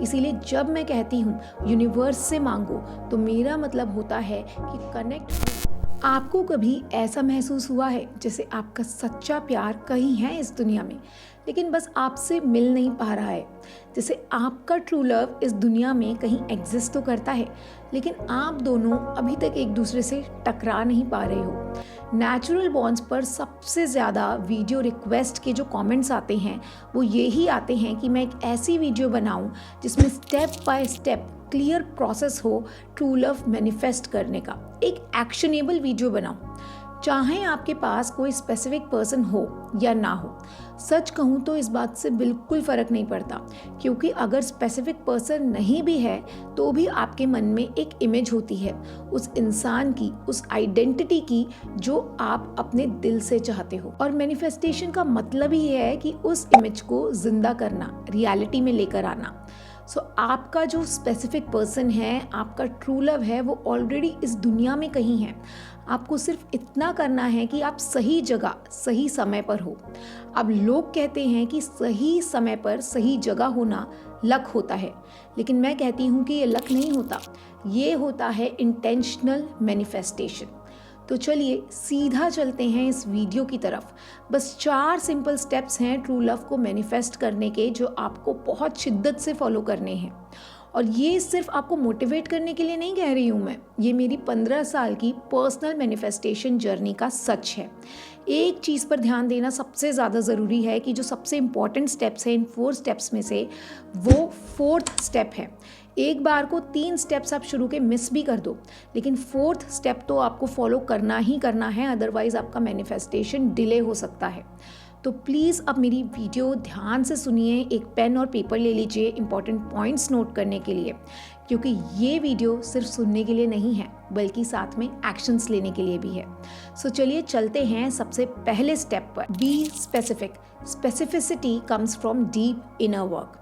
इसीलिए जब मैं कहती हूँ यूनिवर्स से मांगो, तो मेरा मतलब होता है कि कनेक्ट। आपको कभी ऐसा महसूस हुआ है जैसे आपका सच्चा प्यार कहीं है इस दुनिया में, लेकिन बस आपसे मिल नहीं पा रहा है? जैसे आपका ट्रू लव इस दुनिया में कहीं एग्जिस्ट तो करता है, लेकिन आप दोनों अभी तक एक दूसरे से टकरा नहीं पा रहे हो। नेचुरल बॉन्ड्स पर सबसे ज़्यादा वीडियो रिक्वेस्ट के जो कमेंट्स आते हैं वो यही आते हैं कि मैं एक ऐसी वीडियो बनाऊं जिसमें step by step clear process हो ट्रू लव मैनिफेस्ट करने का, एक एक्शनेबल वीडियो बनाऊं। चाहे आपके पास कोई स्पेसिफिक पर्सन हो या ना हो, सच कहूँ तो इस बात से बिल्कुल फ़र्क नहीं पड़ता, क्योंकि अगर स्पेसिफिक पर्सन नहीं भी है तो भी आपके मन में एक इमेज होती है उस इंसान की, उस आइडेंटिटी की जो आप अपने दिल से चाहते हो। और मैनिफेस्टेशन का मतलब ही है कि उस इमेज को जिंदा करना, रियलिटी में लेकर आना। आपका जो स्पेसिफिक पर्सन है, आपका ट्रू लव है, वो ऑलरेडी इस दुनिया में कहीं है। आपको सिर्फ इतना करना है कि आप सही जगह सही समय पर हो। अब लोग कहते हैं कि सही समय पर सही जगह होना लक होता है, लेकिन मैं कहती हूँ कि ये लक नहीं होता, ये होता है इंटेंशनल मैनिफेस्टेशन। तो चलिए सीधा चलते हैं इस वीडियो की तरफ। बस 4 सिंपल स्टेप्स हैं ट्रू लव को मैनिफेस्ट करने के, जो आपको बहुत शिद्दत से फॉलो करने हैं। और ये सिर्फ आपको मोटिवेट करने के लिए नहीं कह रही हूँ मैं, ये मेरी 15 साल की पर्सनल मैनिफेस्टेशन जर्नी का सच है। एक चीज़ पर ध्यान देना सबसे ज़्यादा ज़रूरी है कि जो सबसे इम्पॉर्टेंट स्टेप्स हैं इन 4 स्टेप्स में से, वो 4th स्टेप है। एक बार को 3 स्टेप्स आप शुरू के मिस भी कर दो, लेकिन 4th स्टेप तो आपको फॉलो करना ही करना है, अदरवाइज आपका मैनिफेस्टेशन डिले हो सकता है। तो प्लीज़ अब मेरी वीडियो ध्यान से सुनिए, एक पेन और पेपर ले लीजिए इंपॉर्टेंट पॉइंट्स नोट करने के लिए, क्योंकि ये वीडियो सिर्फ सुनने के लिए नहीं है बल्कि साथ में एक्शंस लेने के लिए भी है। चलिए चलते हैं सबसे पहले स्टेप पर। Be specific. Specificity comes from deep inner work.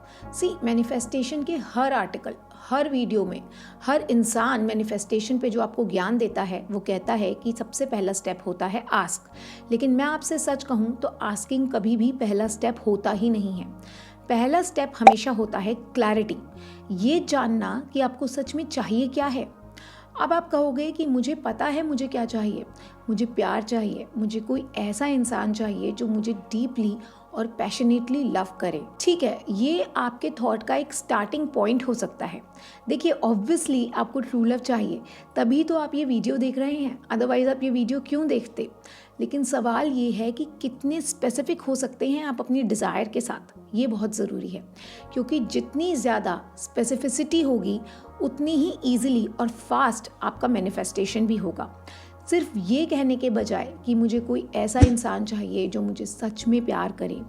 Manifestation के हर आर्टिकल, हर वीडियो में हर इंसान मैनिफेस्टेशन पे जो आपको ज्ञान देता है वो कहता है कि सबसे पहला स्टेप होता है आस्क। लेकिन मैं आपसे सच कहूँ तो आस्किंग कभी भी पहला स्टेप होता ही नहीं है। पहला स्टेप हमेशा होता है क्लैरिटी, ये जानना कि आपको सच में चाहिए क्या है। अब आप कहोगे कि मुझे पता है मुझे क्या चाहिए, मुझे प्यार चाहिए, मुझे कोई ऐसा इंसान चाहिए जो मुझे डीपली और पैशनेटली लव करे। ठीक है, ये आपके थॉट का एक स्टार्टिंग पॉइंट हो सकता है। देखिए, ऑब्वियसली आपको ट्रू लव चाहिए, तभी तो आप ये वीडियो देख रहे हैं, अदरवाइज आप ये वीडियो क्यों देखते। लेकिन सवाल ये है कि कितने स्पेसिफिक हो सकते हैं आप अपनी डिज़ायर के साथ, ये बहुत ज़रूरी है, क्योंकि जितनी ज़्यादा स्पेसिफिसिटी होगी उतनी ही ईजिली और फास्ट आपका मैनिफेस्टेशन भी होगा। सिर्फ ये कहने के बजाय कि मुझे कोई ऐसा इंसान चाहिए जो मुझे सच में प्यार करे,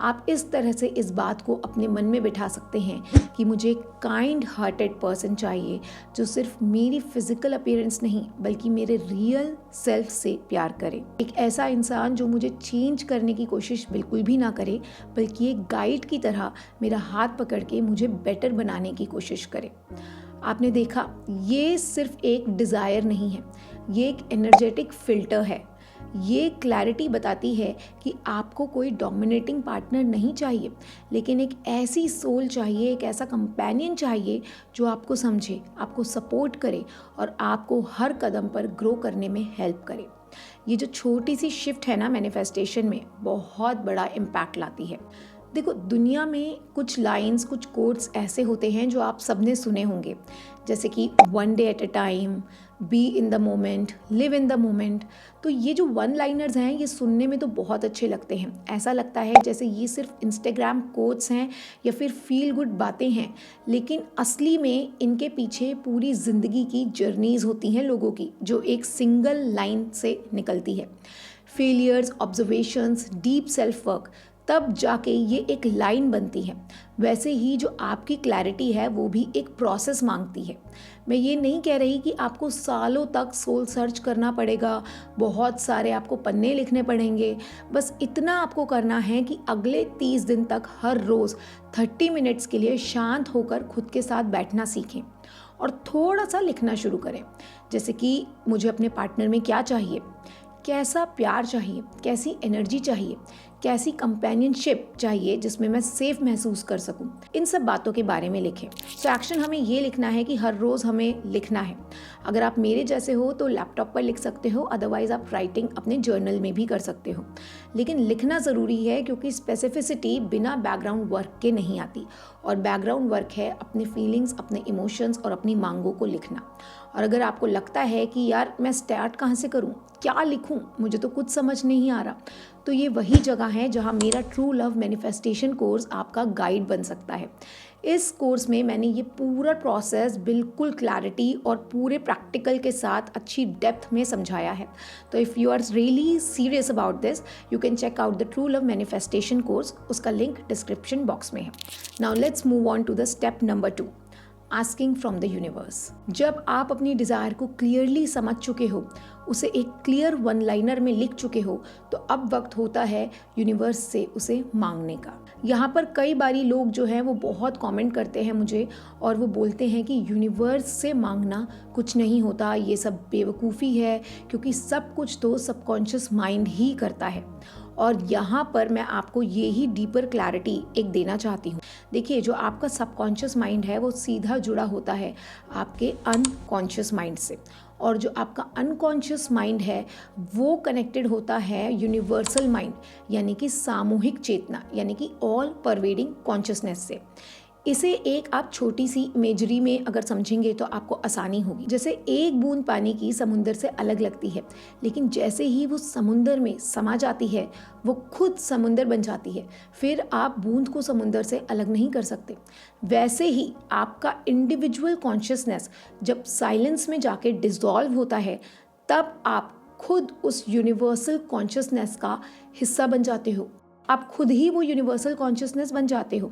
आप इस तरह से इस बात को अपने मन में बिठा सकते हैं कि मुझे एक काइंड हार्टेड पर्सन चाहिए जो सिर्फ मेरी फिजिकल अपीयरेंस नहीं बल्कि मेरे रियल सेल्फ से प्यार करे। एक ऐसा इंसान जो मुझे चेंज करने की कोशिश बिल्कुल भी ना करे, बल्कि एक गाइड की तरह मेरा हाथ पकड़ के मुझे बेटर बनाने की कोशिश करे। आपने देखा, ये सिर्फ एक डिज़ायर नहीं है, ये एक एनर्जेटिक फिल्टर है। ये क्लैरिटी बताती है कि आपको कोई डोमिनेटिंग पार्टनर नहीं चाहिए, लेकिन एक ऐसी सोल चाहिए, एक ऐसा कंपेनियन चाहिए जो आपको समझे, आपको सपोर्ट करे और आपको हर कदम पर ग्रो करने में हेल्प करे। ये जो छोटी सी शिफ्ट है ना मैनिफेस्टेशन में, बहुत बड़ा इम्पैक्ट लाती है। देखो, दुनिया में कुछ लाइंस, कुछ कोट्स ऐसे होते हैं जो आप सबने सुने होंगे, जैसे कि 1 day at a time, be in the moment, live in the moment. तो ये जो 1 लाइनर्स हैं, ये सुनने में तो बहुत अच्छे लगते हैं। ऐसा लगता है जैसे ये सिर्फ इंस्टाग्राम कोट्स हैं या फिर फील गुड बातें हैं, लेकिन असली में इनके पीछे पूरी ज़िंदगी की जर्नीज़ होती हैं लोगों की, जो एक सिंगल लाइन से निकलती है। Failures, observations, deep self work, तब जाके ये एक लाइन बनती है। वैसे ही जो आपकी क्लैरिटी है वो भी एक प्रोसेस मांगती है। मैं ये नहीं कह रही कि आपको सालों तक सोल सर्च करना पड़ेगा, बहुत सारे आपको पन्ने लिखने पड़ेंगे। बस इतना आपको करना है कि अगले 30 दिन तक हर रोज़ 30 मिनट्स के लिए शांत होकर खुद के साथ बैठना सीखें और थोड़ा सा लिखना शुरू करें। जैसे कि मुझे अपने पार्टनर में क्या चाहिए, कैसा प्यार चाहिए, कैसी एनर्जी चाहिए, कैसी कंपेनियनशिप चाहिए जिसमें मैं सेफ महसूस कर सकूं, इन सब बातों के बारे में लिखें। सो एक्शन हमें ये लिखना है कि हर रोज़ हमें लिखना है। अगर आप मेरे जैसे हो तो लैपटॉप पर लिख सकते हो, अदरवाइज आप राइटिंग अपने जर्नल में भी कर सकते हो। लेकिन लिखना ज़रूरी है क्योंकि स्पेसिफिसिटी बिना बैकग्राउंड वर्क के नहीं आती, और बैकग्राउंड वर्क है अपने फीलिंग्स, अपने इमोशंस और अपनी मांगों को लिखना। और अगर आपको लगता है कि यार मैं स्टार्ट कहाँ से करूँ, क्या लिखूँ, मुझे तो कुछ समझ नहीं आ रहा, तो ये वही जगह है जहाँ मेरा ट्रू लव मैनिफेस्टेशन कोर्स आपका गाइड बन सकता है। इस कोर्स में मैंने ये पूरा प्रोसेस बिल्कुल क्लैरिटी और पूरे प्रैक्टिकल के साथ अच्छी डेप्थ में समझाया है। तो if you are really serious about this, you can check out the true love manifestation course. उसका लिंक डिस्क्रिप्शन बॉक्स में है। Now let's move on to the step number 2, asking from the universe. जब आप अपनी desire को clearly समझ चुके हो, उसे एक क्लियर वन लाइनर में लिख चुके हो, तो अब वक्त होता है यूनिवर्स से उसे मांगने का। यहाँ पर कई बारी लोग जो हैं वो बहुत कमेंट करते हैं मुझे, और वो बोलते हैं कि यूनिवर्स से मांगना कुछ नहीं होता, ये सब बेवकूफ़ी है, क्योंकि सब कुछ तो सबकॉन्शियस माइंड ही करता है। और यहाँ पर मैं आपको ये ही डीपर क्लैरिटी एक देना चाहती हूँ। देखिए, जो आपका सबकॉन्शियस माइंड है वो सीधा जुड़ा होता है आपके अनकॉन्शियस माइंड से, और जो आपका अनकॉन्शियस माइंड है वो कनेक्टेड होता है यूनिवर्सल माइंड, यानी कि सामूहिक चेतना, यानी कि ऑल परवेडिंग कॉन्शियसनेस से। इसे एक आप छोटी सी इमेजरी में अगर समझेंगे तो आपको आसानी होगी। जैसे एक बूंद पानी की समुंदर से अलग लगती है, लेकिन जैसे ही वो समुंदर में समा जाती है वो खुद समुंदर बन जाती है, फिर आप बूंद को समुंदर से अलग नहीं कर सकते। वैसे ही आपका इंडिविजुअल कॉन्शियसनेस जब साइलेंस में जाके डिसॉल्व होता है, तब आप खुद उस यूनिवर्सल कॉन्शियसनेस का हिस्सा बन जाते हो। आप खुद ही वो यूनिवर्सल कॉन्शियसनेस बन जाते हो।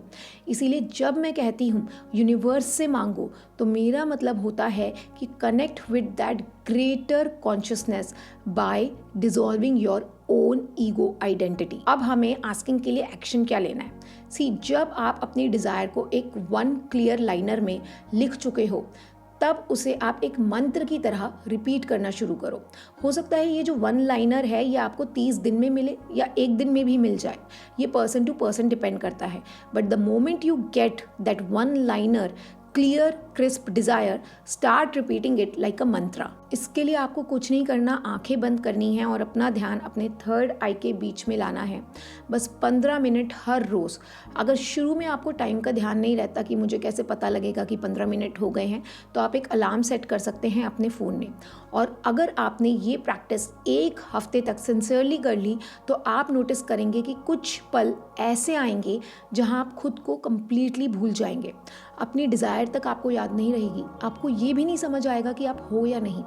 इसीलिए जब मैं कहती हूँ यूनिवर्स से मांगो, तो मेरा मतलब होता है कि connect with that greater consciousness bye dissolving your own ego identity. अब हमें आस्किंग के लिए एक्शन क्या लेना है? जब आप अपनी डिज़ायर को एक वन क्लियर लाइनर में लिख चुके हो, तब उसे आप एक मंत्र की तरह रिपीट करना शुरू करो। हो सकता है ये जो वन लाइनर है ये आपको 30 दिन में मिले या एक दिन में भी मिल जाए, ये पर्सन टू पर्सन डिपेंड करता है। But the moment you get that one liner clear crisp desire, start repeating it like a mantra. इसके लिए आपको कुछ नहीं करना, आंखें बंद करनी है और अपना ध्यान अपने थर्ड आई के बीच में लाना है। बस 15 मिनट हर रोज़। अगर शुरू में आपको टाइम का ध्यान नहीं रहता कि मुझे कैसे पता लगेगा कि 15 मिनट हो गए हैं, तो आप एक अलार्म सेट कर सकते हैं अपने फ़ोन में। और अगर आपने ये प्रैक्टिस एक हफ्ते तक सिंसियरली कर ली, तो आप नोटिस करेंगे कि कुछ पल ऐसे आएंगे जहां आप खुद को कंप्लीटली भूल जाएंगे। अपनी डिज़ायर तक आपको याद नहीं रहेगी, आपको ये भी नहीं समझ आएगा कि आप हो या नहीं।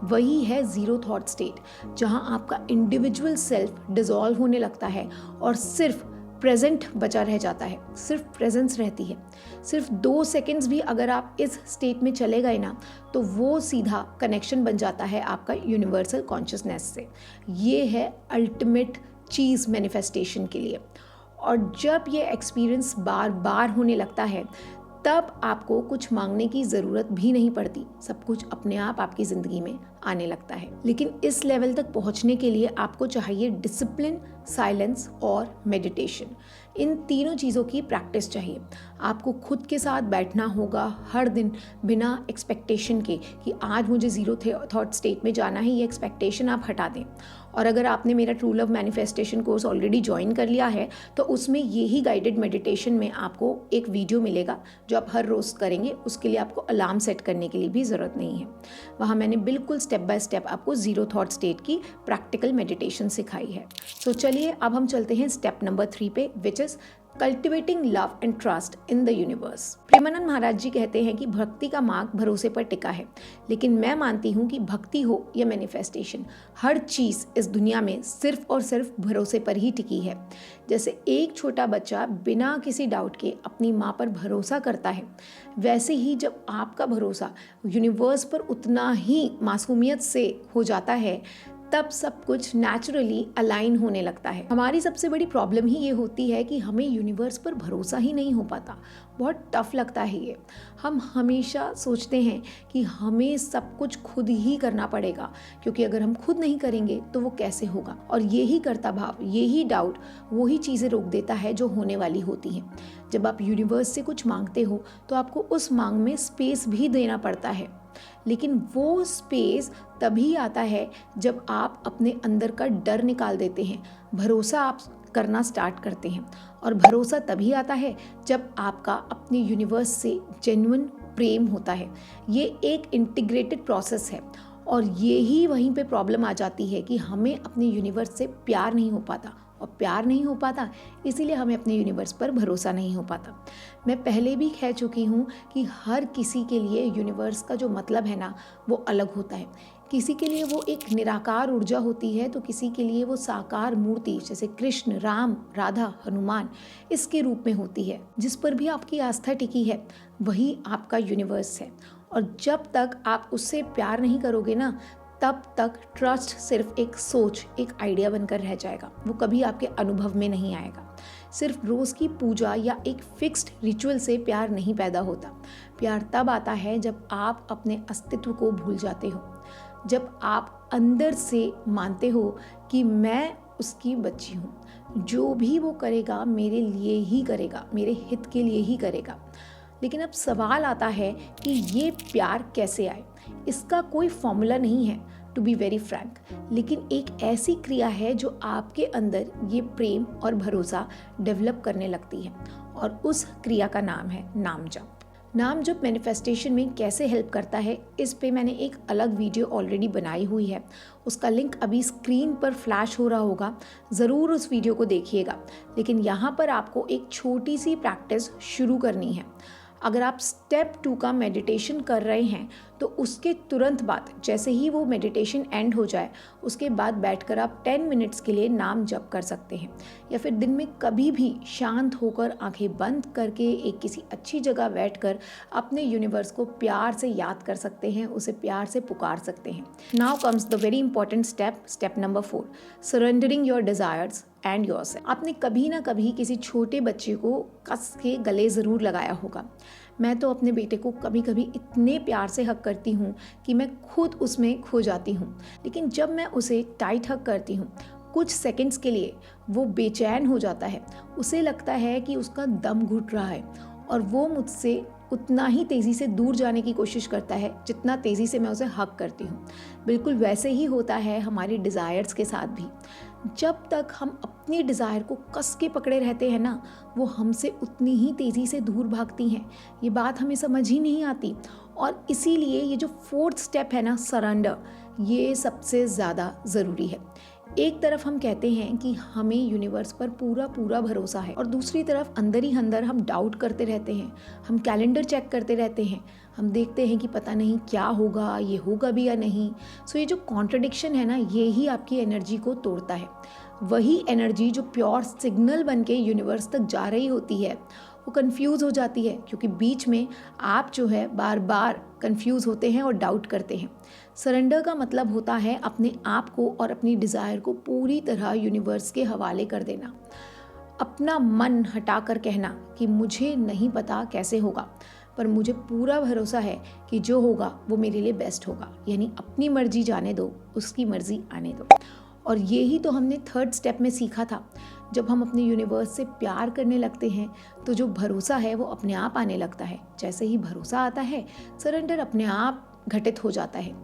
वही है ज़ीरो थॉट स्टेट, जहां आपका इंडिविजुअल सेल्फ डिसॉल्व होने लगता है और सिर्फ प्रेजेंट बचा रह जाता है, सिर्फ प्रेजेंस रहती है। सिर्फ 2 सेकेंड्स भी अगर आप इस स्टेट में चले गए ना, तो वो सीधा कनेक्शन बन जाता है आपका यूनिवर्सल कॉन्शियसनेस से। ये है अल्टीमेट चीज़ मैनिफेस्टेशन के लिए। और जब ये एक्सपीरियंस बार बार होने लगता है, तब आपको कुछ मांगने की ज़रूरत भी नहीं पड़ती, सब कुछ अपने आप आपकी ज़िंदगी में आने लगता है। लेकिन इस लेवल तक पहुंचने के लिए आपको चाहिए डिसिप्लिन, साइलेंस और मेडिटेशन। इन तीनों चीज़ों की प्रैक्टिस चाहिए। आपको खुद के साथ बैठना होगा हर दिन, बिना एक्सपेक्टेशन के कि आज मुझे ज़ीरो थॉट स्टेट में जाना है। ये एक्सपेक्टेशन आप हटा दें। और अगर आपने मेरा true love manifestation course already join कर लिया है, तो उसमें यही गाइडेड मेडिटेशन में आपको एक वीडियो मिलेगा जो आप हर रोज़ करेंगे। उसके लिए आपको अलार्म सेट करने के लिए भी ज़रूरत नहीं है। वहाँ मैंने बिल्कुल स्टेप बाय स्टेप आपको ज़ीरो थॉट स्टेट की प्रैक्टिकल मेडिटेशन सिखाई है। तो चलिए अब हम चलते हैं स्टेप नंबर 3 पे, which is cultivating love and trust in the universe. Premanand Maharaj ji कहते हैं कि भक्ति का मार्ग भरोसे पर टिका है, लेकिन मैं मानती हूँ कि भक्ति हो या मैनिफेस्टेशन, हर चीज़ इस दुनिया में सिर्फ और सिर्फ भरोसे पर ही टिकी है। जैसे एक छोटा बच्चा बिना किसी डाउट के अपनी माँ पर भरोसा करता है, वैसे ही जब आपका भरोसा यूनिवर्स पर उतना ही मासूमियत से हो जाता है, तब सब कुछ नेचुरली अलाइन होने लगता है। हमारी सबसे बड़ी प्रॉब्लम ही ये होती है कि हमें यूनिवर्स पर भरोसा ही नहीं हो पाता। बहुत टफ लगता है ये। हम हमेशा सोचते हैं कि हमें सब कुछ खुद ही करना पड़ेगा, क्योंकि अगर हम खुद नहीं करेंगे तो वो कैसे होगा। और यही करता भाव, यही डाउट वही चीज़ें रोक देता है जो होने वाली होती हैं। जब आप यूनिवर्स से कुछ मांगते हो तो आपको उस मांग में स्पेस भी देना पड़ता है, लेकिन वो स्पेस तभी आता है जब आप अपने अंदर का डर निकाल देते हैं, भरोसा आप करना स्टार्ट करते हैं। और भरोसा तभी आता है जब आपका अपने यूनिवर्स से जेन्युइन प्रेम होता है। ये एक इंटीग्रेटेड प्रोसेस है और यही वहीं पे प्रॉब्लम आ जाती है कि हमें अपने यूनिवर्स से प्यार नहीं हो पाता, और प्यार नहीं हो पाता इसीलिए हमें अपने यूनिवर्स पर भरोसा नहीं हो पाता। मैं पहले भी कह चुकी हूँ कि हर किसी के लिए यूनिवर्स का जो मतलब है ना वो अलग होता है। किसी के लिए वो एक निराकार ऊर्जा होती है, तो किसी के लिए वो साकार मूर्ति जैसे कृष्ण, राम, राधा, हनुमान इसके रूप में होती है। जिस पर भी आपकी आस्था टिकी है वही आपका यूनिवर्स है। और जब तक आप उससे प्यार नहीं करोगे ना, तब तक ट्रस्ट सिर्फ एक सोच, एक आइडिया बनकर रह जाएगा। वो कभी आपके अनुभव में नहीं आएगा। सिर्फ रोज़ की पूजा या एक फिक्स्ड रिचुअल से प्यार नहीं पैदा होता। प्यार तब आता है जब आप अपने अस्तित्व को भूल जाते हो, जब आप अंदर से मानते हो कि मैं उसकी बच्ची हूँ, जो भी वो करेगा मेरे लिए ही करेगा, मेरे हित के लिए ही करेगा। लेकिन अब सवाल आता है कि ये प्यार कैसे आए। इसका कोई फॉर्मूला नहीं है, टू बी वेरी फ्रैंक, लेकिन एक ऐसी क्रिया है जो आपके अंदर ये प्रेम और भरोसा डेवलप करने लगती है, और उस क्रिया का नाम है नाम जप। नाम जप मैनिफेस्टेशन में कैसे हेल्प करता है, इस पे मैंने एक अलग वीडियो ऑलरेडी बनाई हुई है। उसका लिंक अभी स्क्रीन पर फ्लैश हो रहा होगा, ज़रूर उस वीडियो को देखिएगा। लेकिन यहाँ पर आपको एक छोटी सी प्रैक्टिस शुरू करनी है। अगर आप स्टेप 2 का मेडिटेशन कर रहे हैं तो उसके तुरंत बाद, जैसे ही वो मेडिटेशन एंड हो जाए, उसके बाद बैठकर आप 10 मिनट्स के लिए नाम जप कर सकते हैं। या फिर दिन में कभी भी शांत होकर आंखें बंद करके एक किसी अच्छी जगह बैठकर अपने यूनिवर्स को प्यार से याद कर सकते हैं, उसे प्यार से पुकार सकते हैं। Now comes the very important step, step number 4, surrendering your desires and yourself. आपने कभी ना कभी किसी छोटे बच्चे को कस के गले ज़रूर लगाया होगा। मैं तो अपने बेटे को कभी कभी इतने प्यार से हग करती हूँ कि मैं खुद उसमें खो जाती हूँ। लेकिन जब मैं उसे टाइट हग करती हूँ, कुछ सेकंड्स के लिए वो बेचैन हो जाता है। उसे लगता है कि उसका दम घुट रहा है, और वो मुझसे उतना ही तेज़ी से दूर जाने की कोशिश करता है जितना तेज़ी से मैं उसे हग करती हूँ। बिल्कुल वैसे ही होता है हमारी डिज़ायर्स के साथ भी। जब तक हम अपनी डिज़ायर को कस के पकड़े रहते हैं ना, वो हमसे उतनी ही तेज़ी से दूर भागती हैं। ये बात हमें समझ ही नहीं आती, और इसीलिए ये जो 4th स्टेप है ना, सरेंडर, ये सबसे ज़्यादा ज़रूरी है। एक तरफ हम कहते हैं कि हमें यूनिवर्स पर पूरा पूरा भरोसा है, और दूसरी तरफ अंदर ही अंदर हम डाउट करते रहते हैं। हम कैलेंडर चेक करते रहते हैं, हम देखते हैं कि पता नहीं क्या होगा, ये होगा भी या नहीं। सो ये जो कॉन्ट्रडिक्शन है ना, ये ही आपकी एनर्जी को तोड़ता है। वही एनर्जी जो प्योर सिग्नल बन के यूनिवर्स तक जा रही होती है, वो कंफ्यूज हो जाती है, क्योंकि बीच में आप जो है बार बार कंफ्यूज होते हैं और डाउट करते हैं। सरेंडर का मतलब होता है अपने आप को और अपनी डिज़ायर को पूरी तरह यूनिवर्स के हवाले कर देना। अपना मन हटाकर कहना कि मुझे नहीं पता कैसे होगा, पर मुझे पूरा भरोसा है कि जो होगा वो मेरे लिए बेस्ट होगा। यानी अपनी मर्जी जाने दो, उसकी मर्जी आने दो। और यही तो हमने 3rd स्टेप में सीखा था। जब हम अपने यूनिवर्स से प्यार करने लगते हैं तो जो भरोसा है वो अपने आप आने लगता है। जैसे ही भरोसा आता है, सरेंडर अपने आप घटित हो जाता है।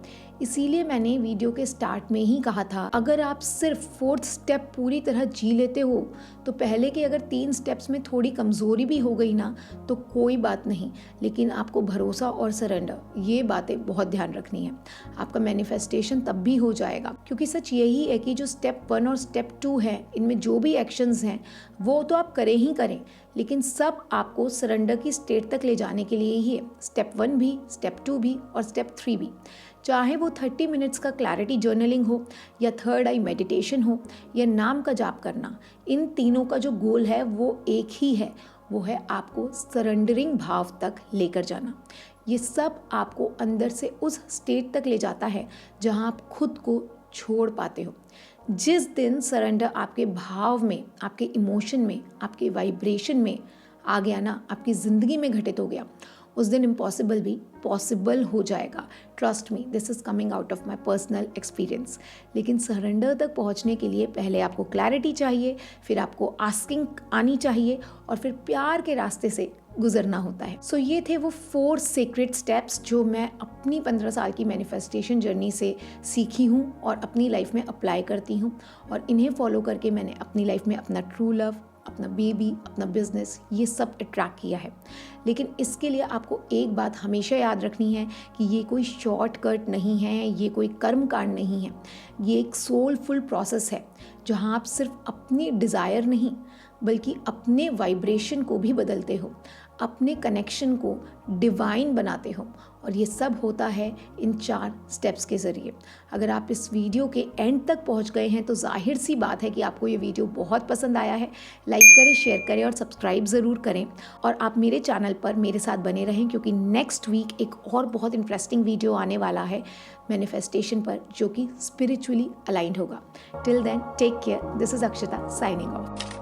इसीलिए मैंने वीडियो के स्टार्ट में ही कहा था, अगर आप सिर्फ 4th स्टेप पूरी तरह जी लेते हो तो पहले के अगर 3 स्टेप्स में थोड़ी कमज़ोरी भी हो गई ना तो कोई बात नहीं, लेकिन आपको भरोसा और सरेंडर, ये बातें बहुत ध्यान रखनी है। आपका मैनिफेस्टेशन तब भी हो जाएगा, क्योंकि सच यही है कि जो स्टेप 1 और स्टेप 2 है, इनमें जो भी एक्शंस हैं वो तो आप करें ही करें, लेकिन सब आपको सरेंडर की स्टेट तक ले जाने के लिए ही है। स्टेप 1 भी, स्टेप 2 भी और स्टेप 3 भी। चाहे वो 30 मिनट्स का क्लैरिटी जर्नलिंग हो, या 3rd आई मेडिटेशन हो, या नाम का जाप करना, इन तीनों का जो गोल है वो एक ही है। वो है आपको सरेंडरिंग भाव तक लेकर जाना। ये सब आपको अंदर से उस स्टेट तक ले जाता है जहां आप खुद को छोड़ पाते हो। जिस दिन सरेंडर आपके भाव में, आपके इमोशन में, आपके वाइब्रेशन में आ गया ना, आपकी ज़िंदगी में घटित हो गया, उस दिन इम्पॉसिबल भी पॉसिबल हो जाएगा। Trust me, this is coming out of my personal experience. लेकिन सरेंडर तक पहुंचने के लिए पहले आपको क्लैरिटी चाहिए, फिर आपको आस्किंग आनी चाहिए और फिर प्यार के रास्ते से गुजरना होता है। सो ये थे वो 4 सीक्रेट स्टेप्स जो मैं अपनी 15 साल की मैनिफेस्टेशन जर्नी से सीखी हूँ और अपनी लाइफ में अप्लाई करती हूँ, और इन्हें फॉलो करके मैंने अपनी लाइफ में अपना ट्रू लव, अपना बेबी, अपना बिजनेस, ये सब अट्रैक्ट किया है। लेकिन इसके लिए आपको एक बात हमेशा याद रखनी है कि ये कोई शॉर्टकट नहीं है, ये कोई कर्म कांड नहीं है। ये एक सोलफुल प्रोसेस है जहाँ आप सिर्फ अपनी डिज़ायर नहीं बल्कि अपने वाइब्रेशन को भी बदलते हो, अपने कनेक्शन को डिवाइन बनाते हो, और ये सब होता है इन 4 स्टेप्स के ज़रिए। अगर आप इस वीडियो के एंड तक पहुंच गए हैं तो जाहिर सी बात है कि आपको ये वीडियो बहुत पसंद आया है। लाइक करें, शेयर करें और सब्सक्राइब ज़रूर करें, और आप मेरे चैनल पर मेरे साथ बने रहें क्योंकि नेक्स्ट वीक एक और बहुत इंटरेस्टिंग वीडियो आने वाला है मैनिफेस्टेशन पर, जो कि स्पिरिचुअली अलाइंड होगा। Till then take care, this is Akshata signing of.